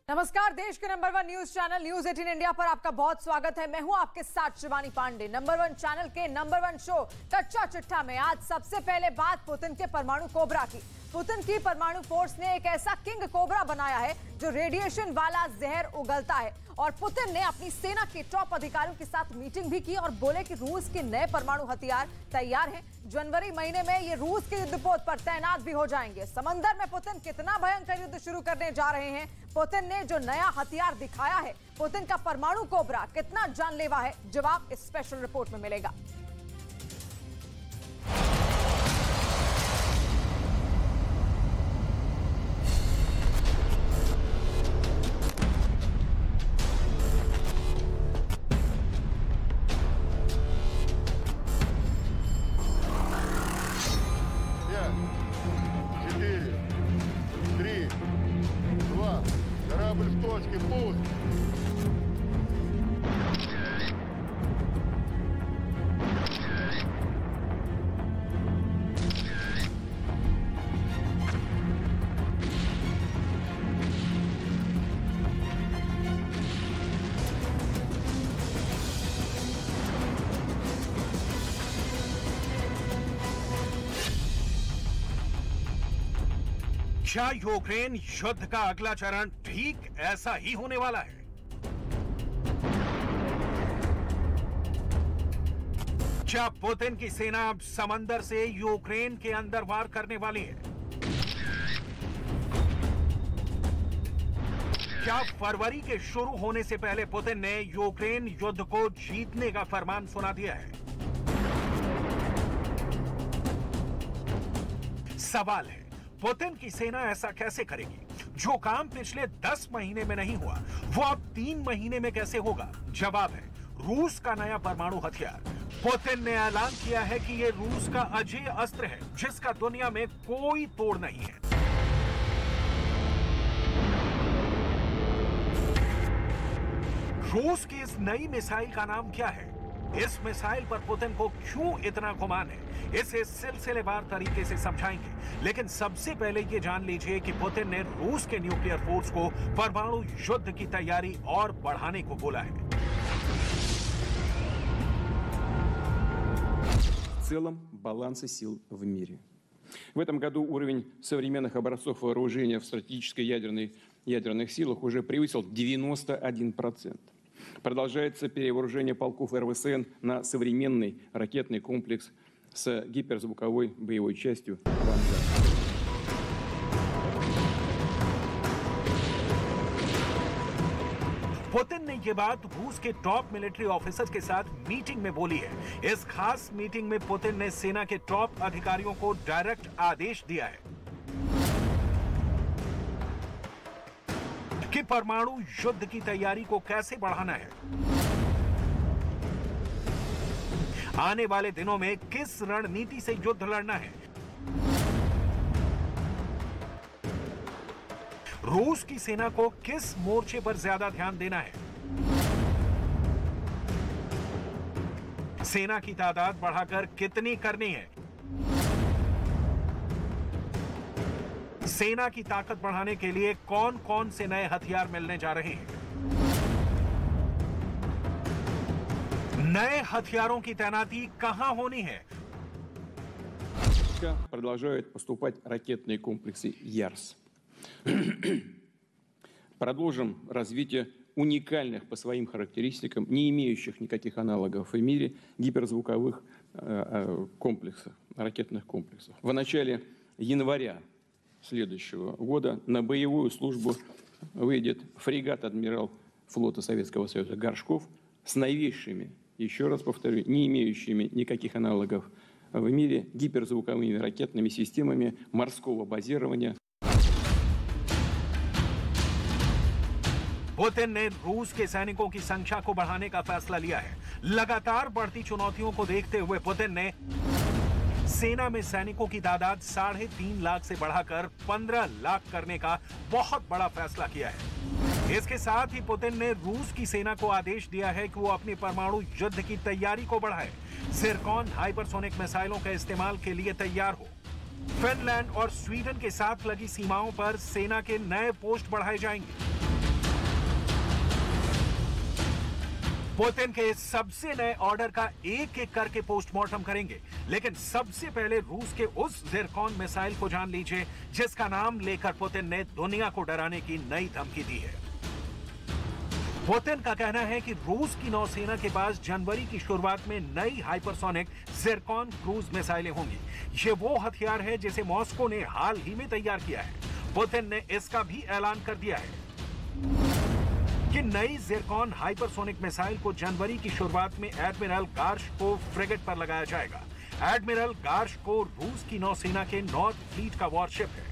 नमस्कार, देश के number 1 news channel news 18 India पर आपका बहुत स्वागत है। मैं हूं आपके साथ शिवानी पांडे। नंबर 1 चैनल के नंबर 1 शो कच्चा चिट्ठा में आज सबसे पहले बात पुतिन के परमाणु कोबरा की। पुतिन की परमाणु फोर्स ने एक ऐसा किंग कोबरा बनाया है जो रेडिएशन वाला जहर उगलता है और पुतिन ने अपनी सेना के टॉप अधिकारियों के साथ मीटिंग भी की और बोले कि रूस के नए परमाणु हथियार तैयार हैं। जनवरी महीने में ये रूस के युद्धपोत पर तैनात भी हो जाएंगे। समंदर में पुतिन कितना भयंकर युद्ध शुरू करने जा रहे हैं, पुतिन ने जो नया हथियार दिखाया है, पुतिन का परमाणु कोबरा कितना जानलेवा है, जवाब इस स्पेशल रिपोर्ट में मिलेगा। क्या यूक्रेन युद्ध का अगला चरण ठीक ऐसा ही होने वाला है? क्या पुतिन की सेना अब समंदर से यूक्रेन के अंदर वार करने वाली है? क्या फरवरी के शुरू होने से पहले पुतिन ने यूक्रेन युद्ध को जीतने का फरमान सुना दिया है? सवाल है, पुतिन की सेना ऐसा कैसे करेगी? जो काम पिछले 10 महीने में नहीं हुआ वो अब 3 महीने में कैसे होगा? जवाब है रूस का नया परमाणु हथियार। पुतिन ने ऐलान किया है कि यह रूस का अजेय अस्त्र है जिसका दुनिया में कोई तोड़ नहीं है। रूस की इस नई मिसाइल का नाम क्या है? इस मिसाइल पर पुतिन को क्यों इतना गुमान है, इसे सिलसिलेवार तरीके से समझाएंगे। लेकिन सबसे पहले ये जान लीजिए कि पुतिन ने रूस के न्यूक्लियर फोर्स को परमाणु युद्ध की तैयारी और बढ़ाने को बोला है। В целом баланса сил в мире. В этом году уровень современных образцов вооружения в стратегической ядерных силах уже превысил 91%. Продолжается перевооружение полков РВСН на современный ракетный комплекс с гиперзвуковой боевой частью «Вангард». पुतिन ने यह बात रूस के टॉप मिलिट्री ऑफिसर्स के साथ मीटिंग में बोली है। इस खास मीटिंग में पुतिन ने सेना के टॉप अधिकारियों को डायरेक्ट आदेश दिया है कि परमाणु युद्ध की तैयारी को कैसे बढ़ाना है, आने वाले दिनों में किस रणनीति से युद्ध लड़ना है, रूस की सेना को किस मोर्चे पर ज्यादा ध्यान देना है, सेना की तादाद बढ़ाकर कितनी करनी है, सेना की ताकत बढ़ाने के लिए कौन कौन से नए हथियार मिलने जा रहे हैं, नए हथियारों की तैनाती कहां होनी है। Продолжают поступать ракетные комплексы «Ярс». Продолжим развитие уникальных по своим характеристикам, не имеющих никаких аналогов в мире, гиперзвуковых комплексов, ракетных комплексов. В начале января следующего года на боевую службу выйдет фрегат «Адмирал» флота Советского Союза «Горшков» с новейшими, еще раз повторю, не имеющими никаких аналогов в мире гиперзвуковыми ракетными системами морского базирования. पुतिन ने रूस के सैनिकों की संख्या को बढ़ाने का फैसला लिया है। लगातार बढ़ती चुनौतियों को देखते हुए पुतिन ने सेना में सैनिकों की तादाद 3.5 लाख से बढ़ाकर 15 लाख करने का बहुत बड़ा फैसला किया है। इसके साथ ही पुतिन ने रूस की सेना को आदेश दिया है कि वो अपनी परमाणु युद्ध की तैयारी को बढ़ाए, ज़िरकॉन हाइपरसोनिक मिसाइलों के इस्तेमाल के लिए तैयार हो। फिनलैंड और स्वीडन के साथ लगी सीमाओं पर सेना के नए पोस्ट बढ़ाए जाएंगे। पुतिन के सबसे नए ऑर्डर का एक एक करके पोस्टमार्टम करेंगे, लेकिन सबसे पहले रूस के उस ज़िरकॉन मिसाइल को जान लीजिए जिसका नाम लेकर पुतिन ने दुनिया को डराने की नई धमकी दी है। पुतिन का कहना है कि रूस की नौसेना के पास जनवरी की शुरुआत में नई हाइपरसोनिक ज़िरकॉन क्रूज मिसाइलें होंगी। ये वो हथियार है जिसे मॉस्को ने हाल ही में तैयार किया है। पुतिन ने इसका भी ऐलान कर दिया है कि नई ज़िरकॉन हाइपरसोनिक मिसाइल को जनवरी की शुरुआत में एडमिरल गार्श को फ्रिगेट पर लगाया जाएगा। एडमिरल गार्श को रूस की नौसेना के नॉर्थ फ्लीट का वॉरशिप है।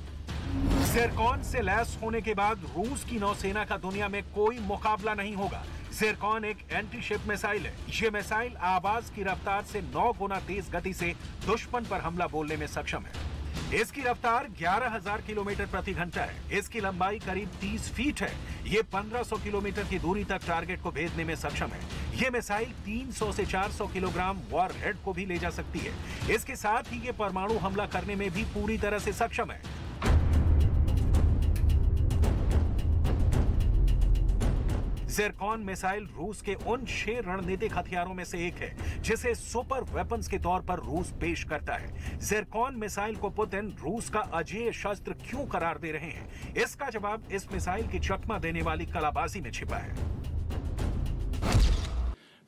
ज़िरकॉन से लैस होने के बाद रूस की नौसेना का दुनिया में कोई मुकाबला नहीं होगा। ज़िरकॉन एक एंटी शिप मिसाइल है। ये मिसाइल आवाज की रफ्तार से 9 गुना तेज गति से दुश्मन पर हमला बोलने में सक्षम है। इसकी रफ्तार 11,000 किलोमीटर प्रति घंटा है। इसकी लंबाई करीब 30 फीट है। ये 1500 किलोमीटर की दूरी तक टारगेट को भेजने में सक्षम है। ये मिसाइल 300 से 400 किलोग्राम वॉरहेड को भी ले जा सकती है। इसके साथ ही ये परमाणु हमला करने में भी पूरी तरह से सक्षम है। ज़िरकॉन मिसाइल रूस के उन 6 रणनीतिक हथियारों में से एक है जिसे सुपर वेपन्स के तौर पर रूस पेश करता है। ज़िरकॉन मिसाइल को पुतिन रूस का अजेय शस्त्र क्यों करार दे रहे हैं? इसका जवाब इस मिसाइल की चकमा देने वाली कलाबाजी में छिपा है।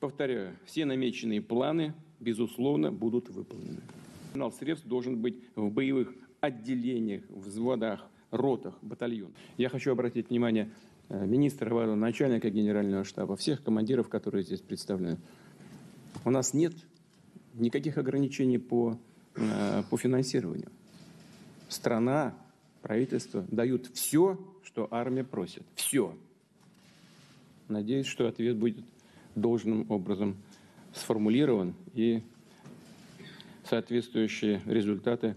Повторяю, все намеченные планы, безусловно, будут выполнены. Арсенал средств должен быть в боевых отделениях, взводах, ротах, батальонах. Я хочу обратить внимание министра обороны, начальника генерального штаба, всех командиров, которые здесь представлены. У нас нет никаких ограничений по финансированию. Страна, правительство дают все, что армия просит. Все. Надеюсь, что ответ будет должным образом сформулирован и соответствующие результаты.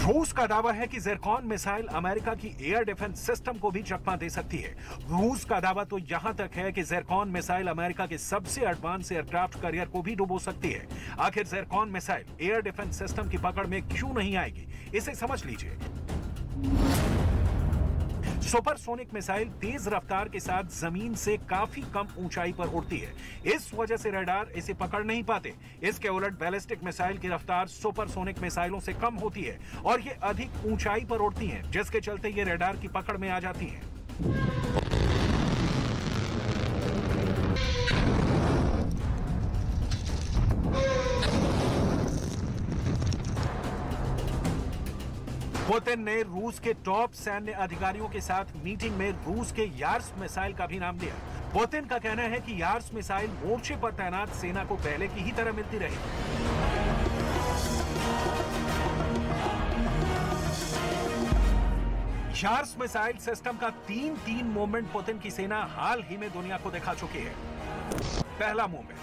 रूस का दावा है कि ज़िरकॉन मिसाइल अमेरिका की एयर डिफेंस सिस्टम को भी चकमा दे सकती है। रूस का दावा तो यहां तक है कि ज़िरकॉन मिसाइल अमेरिका के सबसे एडवांस एयरक्राफ्ट कैरियर को भी डुबो सकती है। आखिर Zircon missile air defence system की पकड़ में क्यों नहीं आएगी, इसे समझ लीजिए। सुपरसोनिक मिसाइल तेज रफ्तार के साथ जमीन से काफी कम ऊंचाई पर उड़ती है। इस वजह से रडार इसे पकड़ नहीं पाते। इसके उलट बैलिस्टिक मिसाइल की रफ्तार सुपरसोनिक मिसाइलों से कम होती है और ये अधिक ऊंचाई पर उड़ती हैं, जिसके चलते ये रडार की पकड़ में आ जाती हैं। पुतिन ने रूस के टॉप सैन्य अधिकारियों के साथ मीटिंग में रूस के यार्स मिसाइल का भी नाम लिया। पुतिन का कहना है कि यार्स मिसाइल मोर्चे पर तैनात सेना को पहले की ही तरह मिलती रही। यार्स मिसाइल सिस्टम का 3 मूवमेंट पुतिन की सेना हाल ही में दुनिया को दिखा चुकी है। पहला मूवमेंट,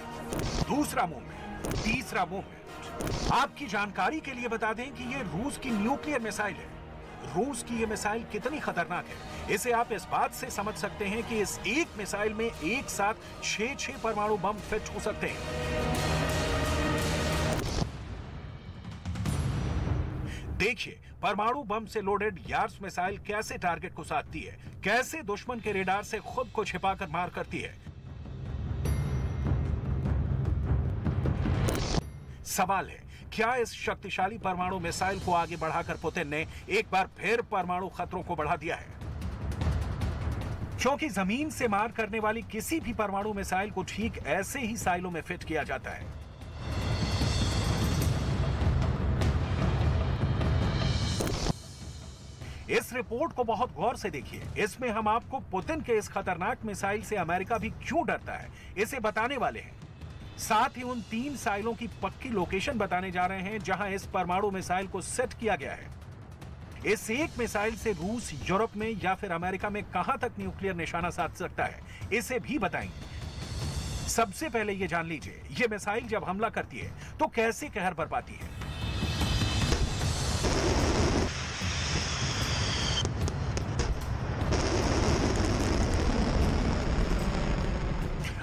दूसरा मूवमेंट, तीसरा मूवमेंट। आपकी जानकारी के लिए बता दें कि ये रूस की न्यूक्लियर मिसाइल है। रूस की ये मिसाइल कितनी खतरनाक है, इसे आप इस बात से समझ सकते हैं कि इस एक मिसाइल में एक साथ 6 परमाणु बम फिट हो सकते हैं। देखिए परमाणु बम से लोडेड यार्स मिसाइल कैसे टारगेट को साधती है, कैसे दुश्मन के रेडार से खुद को छिपाकर मार करती है। सवाल है, क्या इस शक्तिशाली परमाणु मिसाइल को आगे बढ़ाकर पुतिन ने एक बार फिर परमाणु खतरों को बढ़ा दिया है? क्योंकि जमीन से मार करने वाली किसी भी परमाणु मिसाइल को ठीक ऐसे ही साइलों में फिट किया जाता है। इस रिपोर्ट को बहुत गौर से देखिए। इसमें हम आपको पुतिन के इस खतरनाक मिसाइल से अमेरिका भी क्यों डरता है, इसे बताने वाले हैं। साथ ही उन 3 साइलों की पक्की लोकेशन बताने जा रहे हैं जहां इस परमाणु मिसाइल को सेट किया गया है। इस एक मिसाइल से रूस यूरोप में या फिर अमेरिका में कहां तक न्यूक्लियर निशाना साध सकता है, इसे भी बताएंगे। सबसे पहले यह जान लीजिए, यह मिसाइल जब हमला करती है तो कैसे कहर बरपाती है।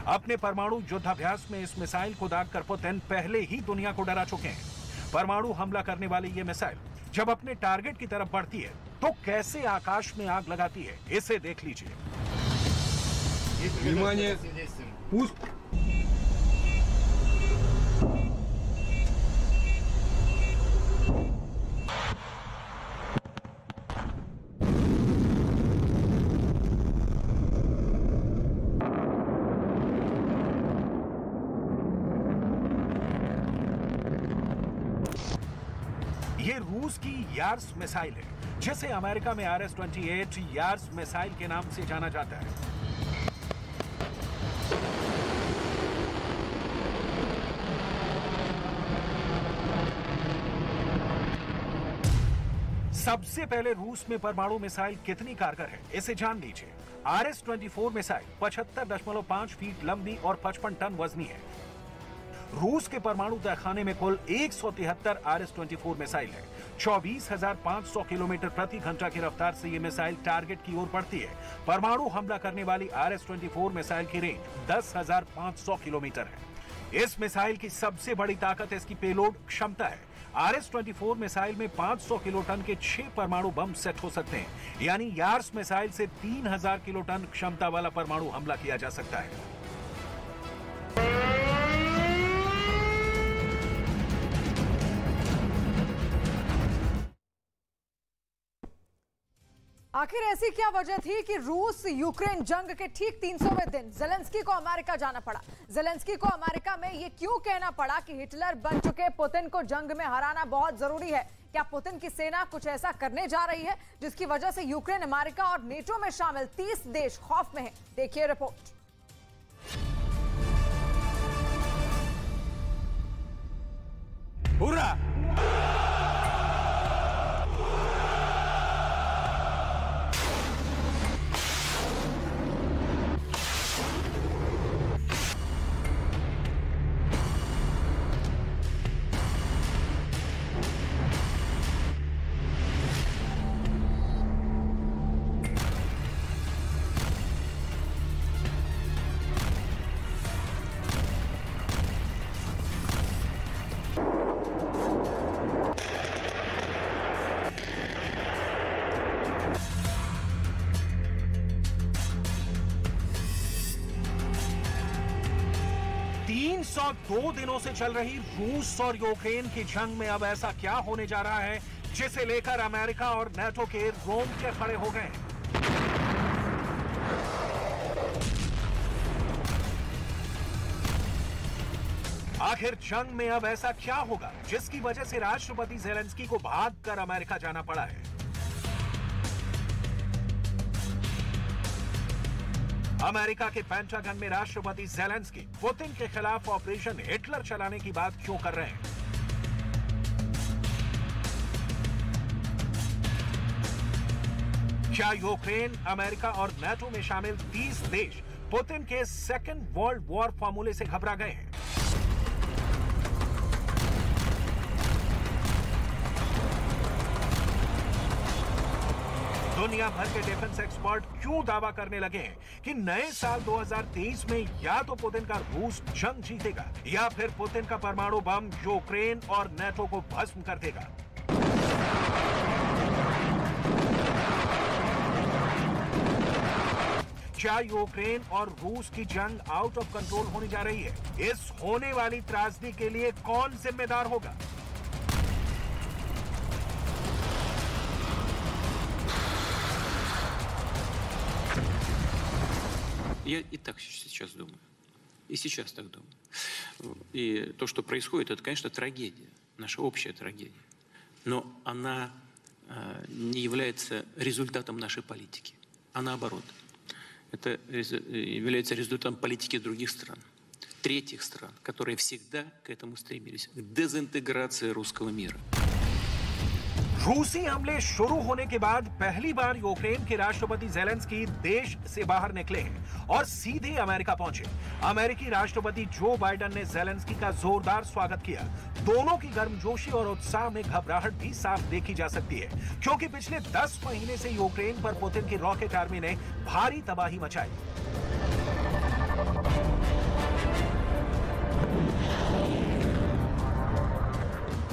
अपने परमाणु युद्धाभ्यास में इस मिसाइल को दागकर पुतिन पहले ही दुनिया को डरा चुके हैं। परमाणु हमला करने वाली ये मिसाइल जब अपने टारगेट की तरफ बढ़ती है तो कैसे आकाश में आग लगाती है, इसे देख लीजिए। Внимание! Пуск! ये रूस की यार्स मिसाइल है, जिसे अमेरिका में RS-28 यार्स मिसाइल के नाम से जाना जाता है। सबसे पहले रूस में परमाणु मिसाइल कितनी कारगर है, इसे जान लीजिए। RS-24 मिसाइल 75.5 फीट लंबी और 55 टन वजनी है। रूस के परमाणु तहखाने में कुल 173 RS-24 मिसाइल है। 24,500 किलोमीटर प्रति घंटा की रफ्तार से ये मिसाइल टारगेट की ओर बढ़ती है। परमाणु हमला करने वाली RS-24 मिसाइल की रेंज 10,500 किलोमीटर है। इस मिसाइल की सबसे बड़ी ताकत इसकी पेलोड क्षमता है। RS-24 मिसाइल में 500 किलोटन के 6 परमाणु बम सेट हो सकते हैं, यानी यार्स मिसाइल से 3,000 किलोटन क्षमता वाला परमाणु हमला किया जा सकता है। आखिर ऐसी क्या वजह थी कि रूस यूक्रेन जंग के ठीक 300वें दिन ज़ेलेंस्की को अमेरिका जाना पड़ा? ज़ेलेंस्की को अमेरिका में यह क्यों कहना पड़ा कि हिटलर बन चुके पुतिन को जंग में हराना बहुत जरूरी है? क्या पुतिन की सेना कुछ ऐसा करने जा रही है जिसकी वजह से यूक्रेन, अमेरिका और नेटो में शामिल 30 देश खौफ में हैं? देखिए रिपोर्ट। हुर्रा! दो दिनों से चल रही रूस और यूक्रेन की जंग में अब ऐसा क्या होने जा रहा है जिसे लेकर अमेरिका और नेटो के रोंगटे खड़े हो गए? आखिर जंग में अब ऐसा क्या होगा जिसकी वजह से राष्ट्रपति ज़ेलेंस्की को भागकर अमेरिका जाना पड़ा है? अमेरिका के पेंटागन में राष्ट्रपति ज़ेलेंस्की पुतिन के खिलाफ ऑपरेशन हिटलर चलाने की बात क्यों कर रहे हैं? क्या यूक्रेन, अमेरिका और नेटो में शामिल 30 देश पुतिन के सेकेंड वर्ल्ड वॉर फॉर्मूले से घबरा गए हैं? दुनिया भर के डिफेंस एक्सपर्ट क्यों दावा करने लगे हैं कि नए साल 2023 में या तो पुतिन का रूस जंग जीतेगा या फिर पुतिन का परमाणु बम यूक्रेन और नेटो को भस्म कर देगा? क्या यूक्रेन और रूस की जंग आउट ऑफ कंट्रोल होने जा रही है? इस होने वाली त्रासदी के लिए कौन जिम्मेदार होगा? Я и так сейчас думаю. И сейчас так думаю. И то, что происходит, это, конечно, трагедия. Наша общая трагедия. Но она не является результатом нашей политики. А наоборот. Это является результатом политики других стран. Третьих стран, которые всегда к этому стремились. К дезинтеграции русского мира. रूसी हमले शुरू होने के बाद पहली बार यूक्रेन के राष्ट्रपति ज़ेलेंस्की देश से बाहर निकले हैं और सीधे अमेरिका पहुंचे। अमेरिकी राष्ट्रपति जो बाइडेन ने ज़ेलेंस्की का जोरदार स्वागत किया। दोनों की गर्मजोशी और उत्साह में घबराहट भी साफ देखी जा सकती है, क्योंकि पिछले 10 महीने से यूक्रेन पर पुतिन की रॉकेट आर्मी ने भारी तबाही मचाई।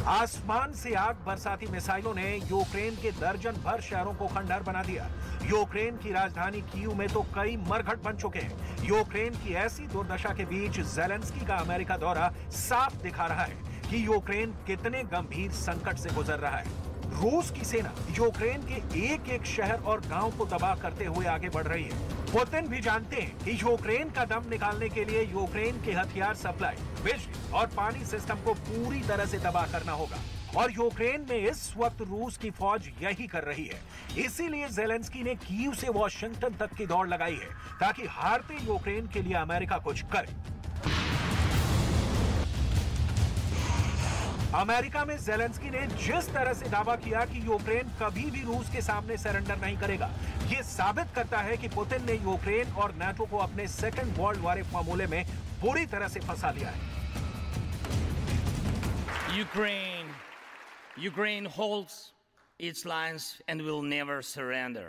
आसमान से आग बरसाती मिसाइलों ने यूक्रेन के दर्जन भर शहरों को खंडहर बना दिया। यूक्रेन की राजधानी कीव में तो कई मरघट बन चुके हैं। यूक्रेन की ऐसी दुर्दशा के बीच ज़ेलेंस्की का अमेरिका दौरा साफ दिखा रहा है कि यूक्रेन कितने गंभीर संकट से गुजर रहा है। रूस की सेना यूक्रेन के एक एक शहर और गांव को तबाह करते हुए आगे बढ़ रही है। पुतिन भी जानते हैं कि यूक्रेन का दम निकालने के लिए यूक्रेन के हथियार सप्लाई, बिजली और पानी सिस्टम को पूरी तरह से तबाह करना होगा और यूक्रेन में इस वक्त रूस की फौज यही कर रही है। इसीलिए ज़ेलेंस्की ने कीव से वॉशिंगटन तक की दौड़ लगाई है ताकि हारते यूक्रेन के लिए अमेरिका कुछ करे। अमेरिका में ज़ेलेंस्की ने जिस तरह से दावा किया कि यूक्रेन कभी भी रूस के सामने सरेंडर नहीं करेगा, ये साबित करता है कि पुतिन ने यूक्रेन और नाटो को अपने सेकेंड वर्ल्ड वॉर फॉर्मूले में बुरी तरह से फंसा लिया है। Ukraine holds its lines and will never surrender.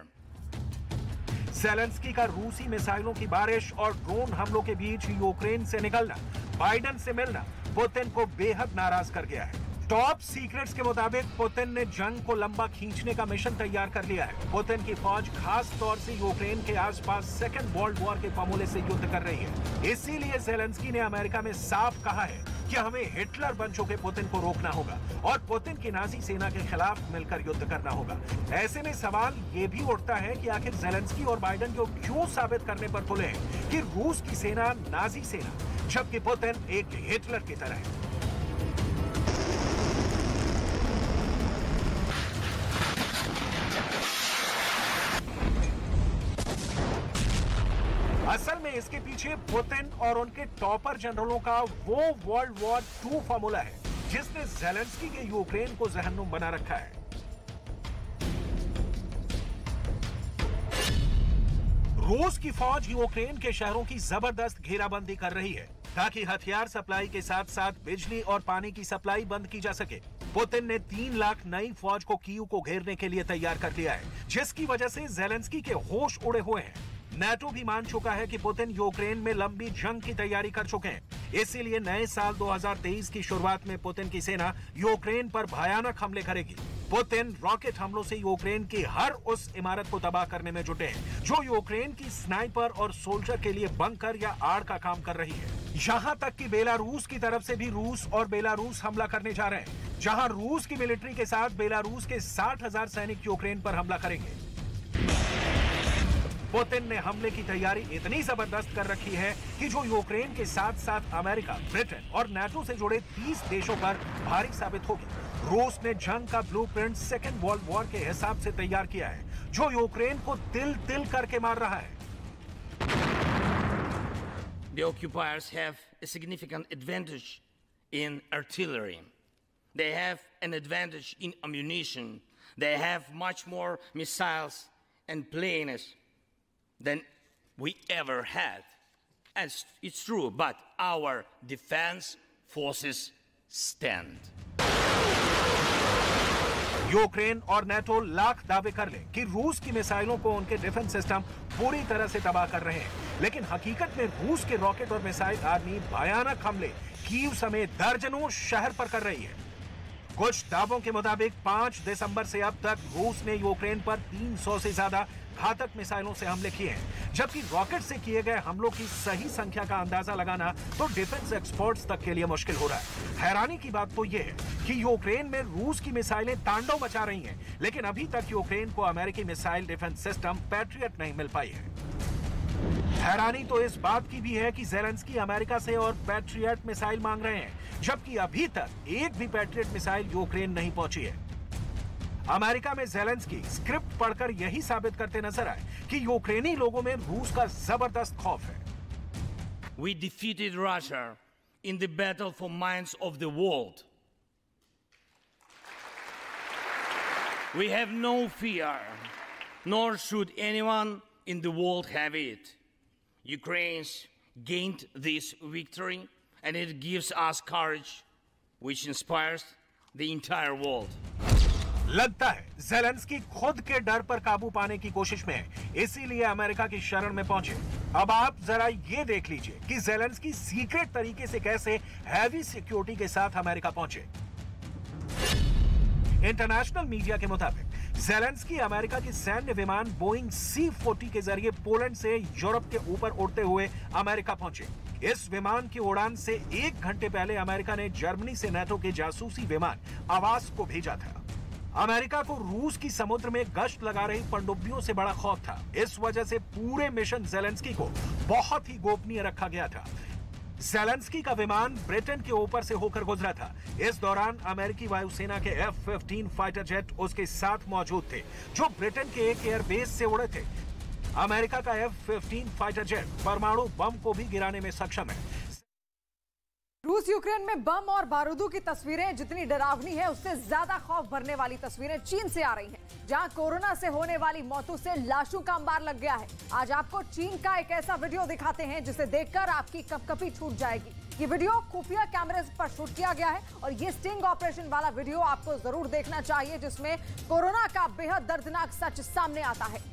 Zelensky का रूसी मिसाइलों की बारिश और ड्रोन हमलों के बीच यूक्रेन से निकलना, बाइडेन से मिलना पुतिन को बेहद नाराज कर गया है। टॉप सीक्रेट्स के मुताबिक पुतिन ने जंग को लंबा खींचने का मिशन तैयार कर लिया है। पुतिन की फौज खास तौर से यूक्रेन के आसपास सेकेंड वर्ल्ड वॉर के फॉर्मूले से युद्ध कर रही है। इसीलिए ज़ेलेंस्की ने अमेरिका में साफ कहा है कि हमें हिटलर बन चुके पुतिन को रोकना होगा और पुतिन की नाजी सेना के खिलाफ मिलकर युद्ध करना होगा। ऐसे में सवाल ये भी उठता है कि आखिर ज़ेलेंस्की और बाइडेन को क्यों साबित करने पर तुले हैं कि रूस की सेना नाजी सेना, जबकि पुतिन एक हिटलर की तरह है। असल में इसके पीछे पुतिन और उनके टॉपर जनरलों का वो वर्ल्ड वॉर 2 फॉर्मूला है जिसने ज़ेलेंस्की के यूक्रेन को जहन्नुम बना रखा है। रूस की फौज यूक्रेन के शहरों की जबरदस्त घेराबंदी कर रही है ताकि हथियार सप्लाई के साथ साथ बिजली और पानी की सप्लाई बंद की जा सके। पुतिन ने 3 लाख नई फौज को कीव को घेरने के लिए तैयार कर दिया है, जिसकी वजह से ज़ेलेंस्की के होश उड़े हुए हैं। नाटो भी मान चुका है कि पुतिन यूक्रेन में लंबी जंग की तैयारी कर चुके हैं। इसीलिए नए साल 2023 की शुरुआत में पुतिन की सेना यूक्रेन पर भयानक हमले करेगी। पुतिन रॉकेट हमलों से यूक्रेन की हर उस इमारत को तबाह करने में जुटे हैं जो यूक्रेन की स्नाइपर और सोल्जर के लिए बंकर या आड़ का काम कर रही है। यहां तक कि बेलारूस की तरफ से भी रूस और बेलारूस हमला करने जा रहे हैं, जहां रूस की मिलिट्री के साथ बेलारूस के 60,000 सैनिक यूक्रेन पर हमला करेंगे। पुतिन ने हमले की तैयारी इतनी जबरदस्त कर रखी है कि जो यूक्रेन के साथ साथ अमेरिका, ब्रिटेन और नाटो से जुड़े 30 देशों पर भारी साबित होगी। रूस ने जंग का ब्लूप्रिंट सेकेंड वर्ल्ड वॉर के हिसाब से तैयार किया है, जो यूक्रेन को तिल तिल करके मार रहा है। The occupiers have a significant advantage in artillery. They have an advantage in ammunition. They have much more missiles and planes than we ever had. And it's true, but our defense forces stand. Ukraine और NATO lakh दावे कर ले कि रूस की मिसाइलों को उनके डिफेंस सिस्टम पूरी तरह से तबाह कर रहे हैं, लेकिन हकीकत में रूस के रॉकेट और मिसाइल आर्मी भयानक हमले कीव समेत दर्जनों शहर पर कर रही है। कुछ दावों के मुताबिक 5 दिसंबर से अब तक रूस ने यूक्रेन पर 300 से ज्यादा घातक मिसाइलों से हमले किए हैं, जबकि रॉकेट से किए गए हमलों की सही संख्या का अंदाजा लगाना तो डिफेंस एक्सपर्ट्स तक के लिए मुश्किल हो रहा है। हैरानी की बात तो यह है कि यूक्रेन में रूस की मिसाइलें तांडव मचा रही हैं, लेकिन अभी तक यूक्रेन को अमेरिकी मिसाइल डिफेंस सिस्टम पैट्रियट नहीं मिल पाई है। हैरानी तो इस बात की भी है कि ज़ेलेंस्की अमेरिका से और पैट्रियट मिसाइल मांग रहे हैं, जबकि अभी तक एक भी पैट्रियट मिसाइल यूक्रेन नहीं पहुंची है। अमेरिका में ज़ेलेंस्की स्क्रिप्ट पढ़कर यही साबित करते नजर आए कि यूक्रेनी लोगों में रूस का जबरदस्त खौफ है। We defeated Russia in the battle for minds of the world. We have no fear, nor should anyone in the world have it. Ukraine's gained this victory, and it gives us courage, which inspires the entire world. लगता है Zelensky खुद के डर पर काबू पाने की कोशिश में है, इसीलिए अमेरिका की शरण में पहुंचे। अब आप जरा ये देख लीजिए कि ज़ेलेंस्की सीक्रेट तरीके से कैसे हैवी सिक्योरिटी के साथ अमेरिका पहुंचे। इंटरनेशनल मीडिया के मुताबिक ज़ेलेंस्की अमेरिका की सैन्य विमान बोइंग C-40 के जरिए पोलैंड से यूरोप के ऊपर उड़ते हुए अमेरिका पहुंचे। इस विमान की उड़ान से 1 घंटे पहले अमेरिका ने जर्मनी से नाटो के जासूसी विमान आवास को भेजा था। अमेरिका को रूस की समुद्र में गश्त लगा रही पनडुब्बियों से बड़ा खौफ था। इस वजह से पूरे मिशन ज़ेलेंस्की को बहुत ही गोपनीय रखा गया था। ज़ेलेंस्की का विमान ब्रिटेन के ऊपर से होकर गुजरा था। इस दौरान अमेरिकी वायुसेना के F-15 फाइटर जेट उसके साथ मौजूद थे, जो ब्रिटेन के एक एयरबेस से उड़े थे। अमेरिका का F-15 फाइटर जेट परमाणु बम को भी गिराने में सक्षम है। रूस यूक्रेन में बम और बारूदों की तस्वीरें जितनी डरावनी है, उससे ज्यादा खौफ भरने वाली तस्वीरें चीन से आ रही हैं, जहां कोरोना से होने वाली मौतों से लाशों का अंबार लग गया है। आज आपको चीन का एक ऐसा वीडियो दिखाते हैं जिसे देखकर आपकी कपकपी छूट जाएगी। ये वीडियो खुफिया कैमरे पर शूट किया गया है और ये स्टिंग ऑपरेशन वाला वीडियो आपको जरूर देखना चाहिए, जिसमें कोरोना का बेहद दर्दनाक सच सामने आता है।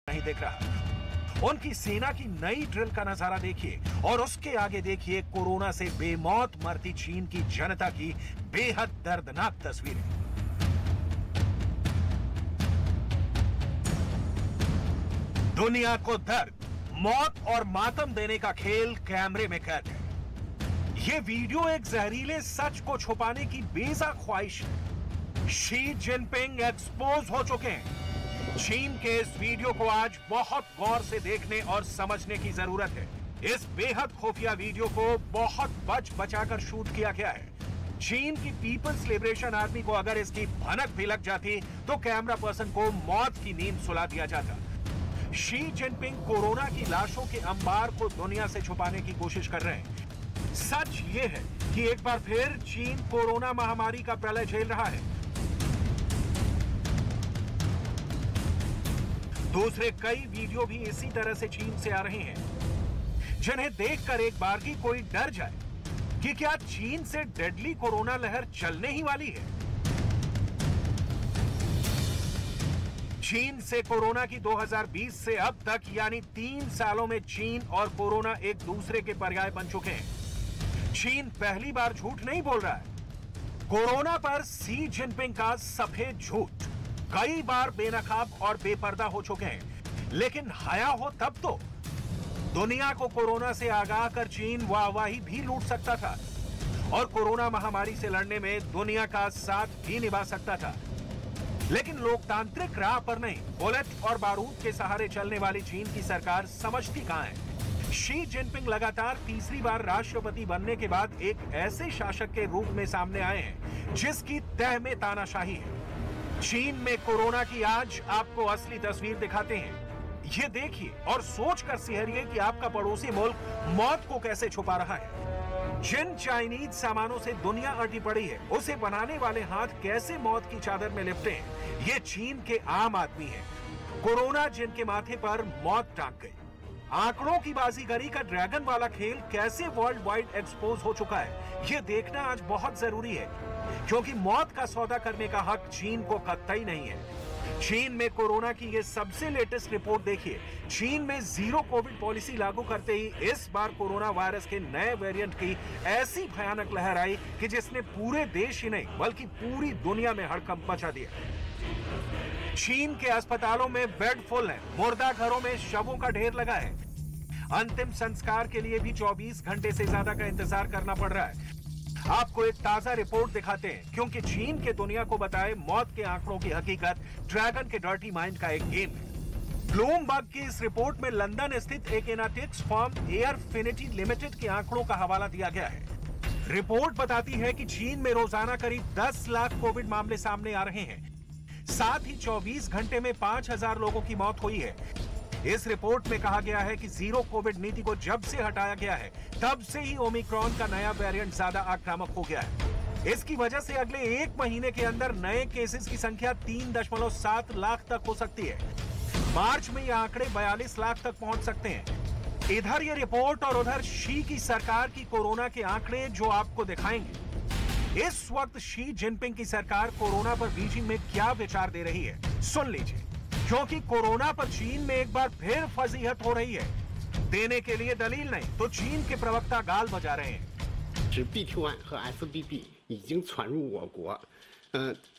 नहीं देख रहा। उनकी सेना की नई ड्रिल का नजारा देखिए और उसके आगे देखिए कोरोना से बेमौत मरती चीन की जनता की बेहद दर्दनाक तस्वीरें। दुनिया को दर्द, मौत और मातम देने का खेल कैमरे में कैद है। ये वीडियो एक जहरीले सच को छुपाने की बेजा ख्वाहिश है। शी जिनपिंग एक्सपोज हो चुके हैं। चीन के इस वीडियो को आज बहुत गौर से देखने और समझने की जरूरत है। इस बेहद खुफिया वीडियो को बहुत बच बचाकर शूट किया गया है। चीन की पीपल्स लिबरेशन आर्मी को अगर इसकी भनक भी लग जाती तो कैमरा पर्सन को मौत की नींद सुला दिया जाता। शी जिनपिंग कोरोना की लाशों के अंबार को दुनिया से छुपाने की कोशिश कर रहे हैं। सच ये है कि एक बार फिर चीन कोरोना महामारी का प्रलय झेल रहा है। दूसरे कई वीडियो भी इसी तरह से चीन से आ रहे हैं, जिन्हें देखकर एक बार की कोई डर जाए कि क्या चीन से डेडली कोरोना लहर चलने ही वाली है। चीन से कोरोना की 2020 से अब तक यानी 3 सालों में चीन और कोरोना एक दूसरे के पर्याय बन चुके हैं। चीन पहली बार झूठ नहीं बोल रहा है। कोरोना पर शी जिनपिंग का सफेद झूठ कई बार बेनकाब और बेपर्दा हो चुके हैं, लेकिन हया हो तब तो दुनिया को कोरोना से आगाह कर चीन वाहवाही भी लूट सकता था और कोरोना महामारी से लड़ने में दुनिया का साथ भी निभा सकता था। लेकिन लोकतांत्रिक राह पर नहीं, बुलेट और बारूद के सहारे चलने वाली चीन की सरकार समझती कहां है। शी जिनपिंग लगातार तीसरी बार राष्ट्रपति बनने के बाद एक ऐसे शासक के रूप में सामने आए हैं जिसकी तह में तानाशाही है। चीन में कोरोना की आज आपको असली तस्वीर दिखाते हैं। ये देखिए और सोच कर सिहरिए कि आपका पड़ोसी मुल्क मौत को कैसे छुपा रहा है। जिन चाइनीज सामानों से दुनिया अटी पड़ी है, उसे बनाने वाले हाथ कैसे मौत की चादर में लिपटे हैं। ये चीन के आम आदमी है। कोरोना जिनके माथे पर मौत टांग गई। आंकड़ों की बाजीगरी का ड्रैगन वाला खेल कैसे वर्ल्ड वाइड एक्सपोज हो चुका है, यह देखना आज बहुत जरूरी है, क्योंकि मौत का सौदा करने का हक चीन को कतई नहीं है। चीन में कोरोना की ये सबसे लेटेस्ट रिपोर्ट देखिए। चीन में जीरो कोविड पॉलिसी लागू करते ही इस बार कोरोना वायरस के नए वेरिएंट की ऐसी भयानक लहर आई कि जिसने पूरे देश ही नहीं बल्कि पूरी दुनिया में हड़कंप मचा दिया। चीन के अस्पतालों में बेड फुल है, मुर्दा घरों में शवों का ढेर लगा है। अंतिम संस्कार के लिए भी 24 घंटे से ज्यादा का इंतजार करना पड़ रहा है। आपको एक ताजा रिपोर्ट दिखाते हैं, क्योंकि चीन के दुनिया को बताए मौत के आंकड़ों की हकीकत ड्रैगन के डर्टी माइंड का एक गेम है। ब्लूमबर्ग की इस रिपोर्ट में लंदन स्थित एक एनालिटिक्स फर्म एयरफिनिटी लिमिटेड के आंकड़ों का हवाला दिया गया है। रिपोर्ट बताती है कि चीन में रोजाना करीब 10 लाख कोविड मामले सामने आ रहे हैं। साथ ही 24 घंटे में 5000 लोगों की मौत हुई है। इस रिपोर्ट में कहा गया है कि जीरो कोविड नीति को जब से हटाया गया है तब से ही ओमिक्रॉन का नया वेरिएंट ज्यादा आक्रामक हो गया है। इसकी वजह से अगले एक महीने के अंदर नए केसेस की संख्या 3.7 लाख तक हो सकती है। मार्च में ये आंकड़े 42 लाख तक पहुंच सकते हैं। इधर ये रिपोर्ट और उधर शी की सरकार की कोरोना के आंकड़े जो आपको दिखाएंगे। इस वक्त शी जिनपिंग की सरकार कोरोना पर बीजिंग में क्या विचार दे रही है, सुन लीजिए। क्योंकि कोरोना पर चीन में एक बार फिर फजीहत हो रही है। देने के लिए दलील नहीं तो चीन के प्रवक्ता गाल बजा रहे हैं। BQ1 和 SBB 已经传入我国，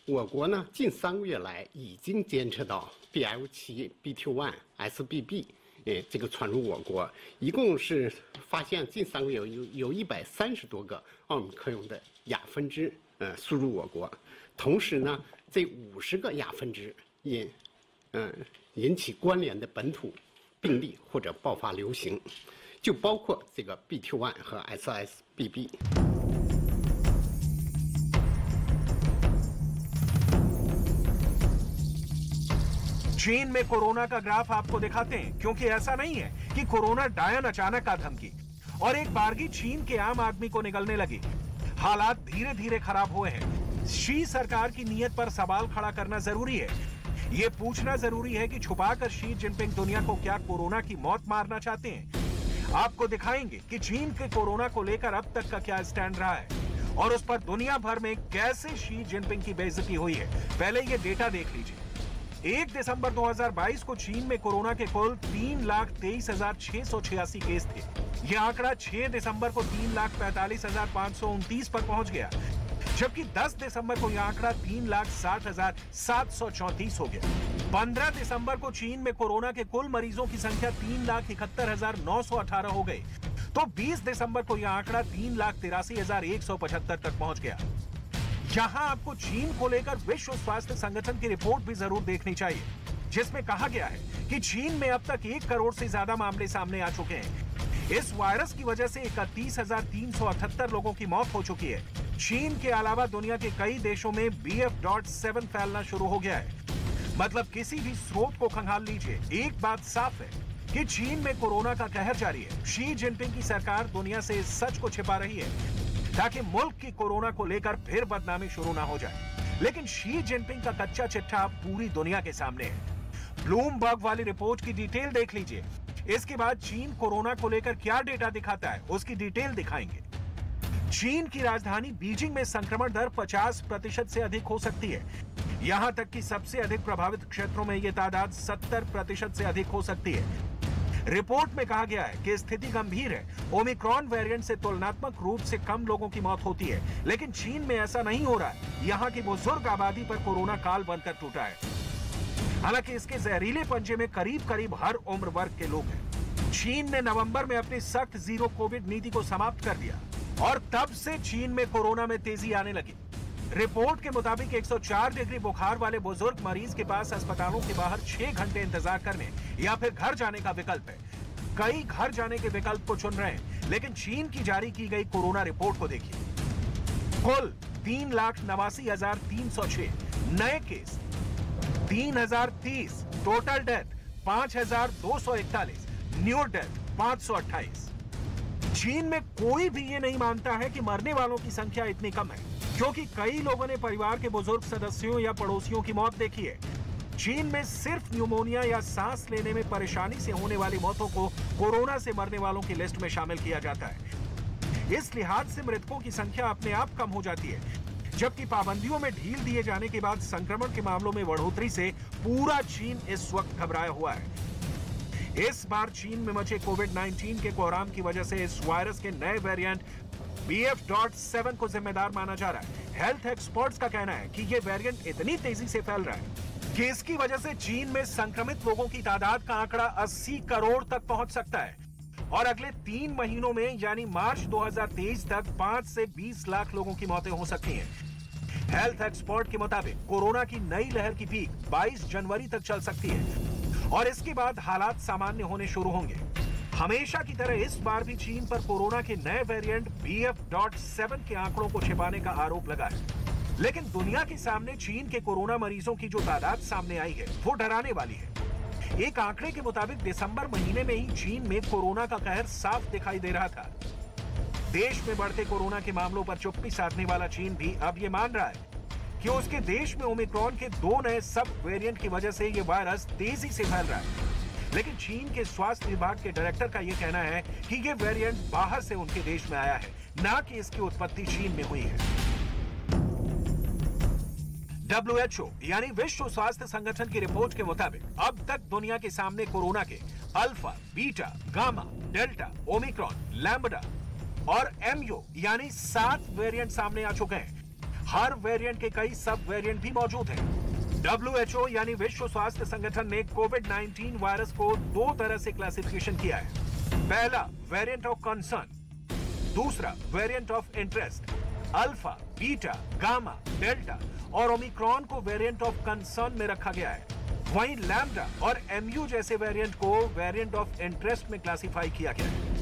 我国呢近3个月来已经监测到 BF7、BQ1、SBB 这个传入我国，一共是发现近3个月有130多个奥密克戎的亚分支输入我国，同时呢这50个亚分支引起关联的本土病例或者爆发流行，就包括这个 BQ1 和 SSBB。चीन में कोरोना का ग्राफ आपको दिखाते हैं, क्योंकि ऐसा नहीं है कि कोरोना डायन अचानक आ धमकी और एक बारगी चीन के आम आदमी को निगलने लगी। हालात धीरे धीरे खराब हुए हैं। शी सरकार की नीयत पर सवाल खड़ा करना जरूरी है। ये पूछना जरूरी है कि छुपाकर शी जिनपिंग दुनिया को क्या कोरोना की मौत मारना चाहते हैं। आपको दिखाएंगे कि चीन के कोरोना को लेकर अब तक का क्या स्टैंड रहा है और उस पर दुनिया भर में कैसे शी जिनपिंग की बेइज्जती हुई है। पहले ये डेटा देख लीजिए। 1 दिसंबर 2022 को चीन में कोरोना के कुल 3,23,686 केस थे। यह आंकड़ा 6 दिसंबर को 3,45,529 पर पहुंच गया, जबकि 10 दिसंबर को यह आंकड़ा 3,60,734 हो गया। 15 दिसंबर को चीन में कोरोना के कुल मरीजों की संख्या 3,71,918 हो गई, तो 20 दिसंबर को यह आंकड़ा 3,83,175 तक पहुंच गया। यहां आपको चीन को लेकर विश्व स्वास्थ्य संगठन की रिपोर्ट भी जरूर देखनी चाहिए, जिसमें कहा गया है कि चीन में अब तक 1 करोड़ से ज्यादा मामले सामने आ चुके हैं। इस वायरस की वजह से 31,378 लोगों की मौत हो चुकी है। चीन के अलावा दुनिया के कई देशों में BF.7 फैलना शुरू हो गया है। मतलब किसी भी स्रोत को खंगाल लीजिए, एक बात साफ है कि चीन में कोरोना का कहर जारी है। शी जिनपिंग की सरकार दुनिया से इस सच को छिपा रही है ताकि मुल्क की कोरोना को लेकर फिर बदनामी शुरू ना हो जाए। लेकिन शी जिनपिंग का कच्चा चिट्ठा पूरी दुनिया के सामने है। ब्लूमबर्ग वाली रिपोर्ट की डिटेल देख लीजिए। इसके बाद चीन कोरोना को लेकर क्या डेटा दिखाता है उसकी डिटेल दिखाएंगे। चीन की राजधानी बीजिंग में संक्रमण दर 50% से अधिक हो सकती है। यहां तक कि सबसे अधिक प्रभावित क्षेत्रों में यह तादाद 70% से अधिक हो सकती है। रिपोर्ट में कहा गया है कि स्थिति गंभीर है। ओमिक्रॉन वेरिएंट से तुलनात्मक रूप से कम लोगों की मौत होती है, लेकिन चीन में ऐसा नहीं हो रहा है। यहाँ की बुजुर्ग आबादी पर कोरोना काल बनकर टूटा है। हालांकि इसके जहरीले पंजे में करीब करीब हर उम्र वर्ग के लोग हैं। चीन ने नवंबर में अपनी सख्त जीरो कोविड नीति को समाप्त कर दिया और तब से चीन में कोरोना में तेजी आने लगी। रिपोर्ट के मुताबिक 104 डिग्री बुखार वाले बुजुर्ग मरीज के पास अस्पतालों के बाहर 6 घंटे इंतजार करने या फिर घर जाने का विकल्प है। कई घर जाने के विकल्प को चुन रहे हैं, लेकिन चीन की जारी की गई कोरोना रिपोर्ट को देखिए। कुल 3,89,306 नए case, 3,030 total death, 5,241 new death, 528। चीन में कोई भी ये नहीं मानता है कि मरने वालों की संख्या इतनी कम है, क्योंकि कई लोगों ने परिवार के बुजुर्ग सदस्यों या पड़ोसियों की मौत देखी है। चीन में सिर्फ न्यूमोनिया या सांस लेने में परेशानी से होने वाली मौतों को कोरोना से मरने वालों की लिस्ट में शामिल किया जाता है। इस लिहाज से मृतकों की संख्या अपने आप कम हो जाती है। जबकि पाबंदियों में ढील दिए जाने के बाद संक्रमण के मामलों में बढ़ोतरी से पूरा चीन इस वक्त घबराया हुआ है। इस बार चीन में मचे कोविड-19 के कोहराम की वजह से इस वायरस के नए वेरिएंट BF.7 को जिम्मेदार माना जा रहा है। हेल्थ एक्सपर्ट्स का कहना है कि यह वेरिएंट इतनी तेजी से फैल रहा है कि इसकी वजह से चीन में संक्रमित लोगों की तादाद का आंकड़ा 80 करोड़ तक पहुंच सकता है और अगले 3 महीनों में यानी मार्च 2023 तक 5 से 20 लाख लोगों की मौतें हो सकती हैं। हेल्थ एक्सपर्ट के मुताबिक कोरोना की नई लहर की पीक 22 जनवरी तक चल सकती है और इसके बाद हालात सामान्य होने शुरू होंगे। हमेशा की तरह इस बार भी चीन पर कोरोना के नए वेरिएंट BF.7 के आंकड़ों को छिपाने का आरोप लगा है, लेकिन दुनिया के सामने चीन के कोरोना मरीजों की जो तादाद सामने आई है वो डराने वाली है। एक आंकड़े के मुताबिक दिसंबर महीने में ही चीन में कोरोना का कहर साफ दिखाई दे रहा था। देश में बढ़ते कोरोना के मामलों पर चुप्पी साधने वाला चीन भी अब ये मान रहा है कि उसके देश में ओमिक्रॉन के 2 नए सब वेरिएंट की वजह से ये वायरस तेजी से फैल रहा है। लेकिन चीन के स्वास्थ्य विभाग के डायरेक्टर का यह कहना है कि ये वेरिएंट बाहर से उनके देश में आया है, ना कि इसकी उत्पत्ति चीन में हुई है। WHO यानी विश्व स्वास्थ्य संगठन की रिपोर्ट के मुताबिक अब तक दुनिया के सामने कोरोना के alpha, beta, gamma, delta, Omicron, lambda और MU यानी 7 वेरिएंट सामने आ चुके हैं। हर वेरिएंट के कई सब वेरिएंट भी मौजूद हैं। WHO यानी विश्व स्वास्थ्य संगठन ने कोविड-19 वायरस को 2 तरह से क्लासिफिकेशन किया है। पहला वेरिएंट ऑफ कंसर्न, दूसरा variant of interest. Alpha, beta, gamma, delta और ओमिक्रॉन को वेरिएंट ऑफ कंसर्न में रखा गया है। वहीं लैम्बडा और MU जैसे वेरिएंट को वेरिएंट ऑफ इंटरेस्ट में क्लासिफाई किया गया है।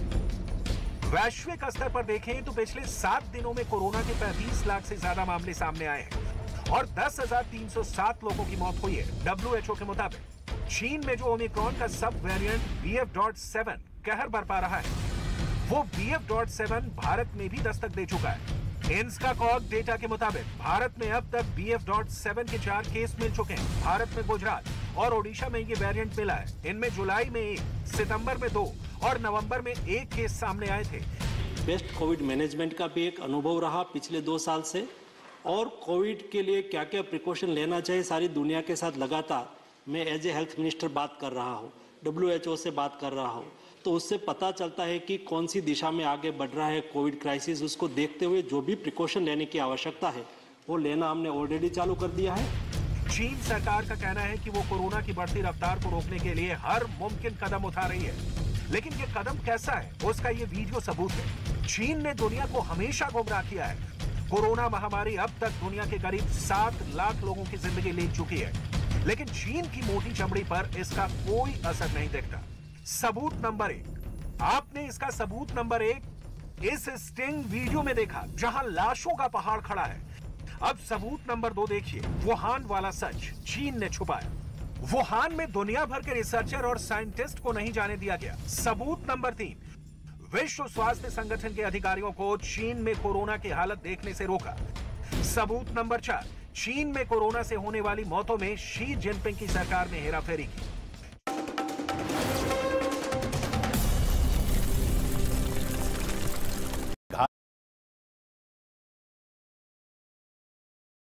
वैश्विक स्तर पर देखें तो पिछले 7 दिनों में कोरोना के 35 लाख से ज्यादा मामले सामने आए हैं और 10,307 लोगों की मौत हुई है। WHO के मुताबिक चीन में जो ओमिक्रॉन का सब वेरिएंट BF.7 कहर बरपा रहा है, वो BF.7 भारत में भी दस्तक दे चुका है। इंस्काकॉग डेटा के मुताबिक भारत में अब तक BF.7 के 4 केस मिल चुके हैं। भारत में गुजरात और ओडिशा में ये वेरिएंट मिला है। इनमें जुलाई में 1, सितंबर में 2 और नवंबर में 1 केस सामने आए थे। बेस्ट कोविड मैनेजमेंट का भी एक अनुभव रहा पिछले 2 साल से, और कोविड के लिए क्या क्या प्रिकॉशन लेना चाहिए सारी दुनिया के साथ लगातार मैं एज ए हेल्थ मिनिस्टर बात कर रहा हूँ, WHO से बात कर रहा हूँ, तो उससे पता चलता है कि कौन सी दिशा में आगे बढ़ रहा है कोविड क्राइसिस। उसको देखते हुए जो भी प्रिकॉशन लेने की आवश्यकता है वो लेना हमने ऑलरेडी चालू कर दिया है। चीन सरकार का कहना है कि वो कोरोना की बढ़ती रफ्तार को रोकने के लिए हर मुमकिन कदम उठा रही है, लेकिन ये कदम कैसा है उसका ये वीडियो सबूत है। चीन ने दुनिया को हमेशा गुमराह किया है। कोरोना महामारी अब तक दुनिया के करीब 7 लाख लोगों की जिंदगी ले चुकी है, लेकिन चीन की मोटी चमड़ी पर इसका कोई असर नहीं दिखता। सबूत नंबर 1, आपने इसका सबूत नंबर 1 इस स्टिंग वीडियो में देखा जहां लाशों का पहाड़ खड़ा है। अब सबूत नंबर 2 देखिए, वुहान वाला सच चीन ने छुपाया। वुहान में दुनिया भर के रिसर्चर और साइंटिस्ट को नहीं जाने दिया गया। सबूत नंबर 3, विश्व स्वास्थ्य संगठन के अधिकारियों को चीन में कोरोना की हालत देखने से रोका। सबूत नंबर 4, चीन में कोरोना से होने वाली मौतों में शी जिनपिंग की सरकार ने हेराफेरी की।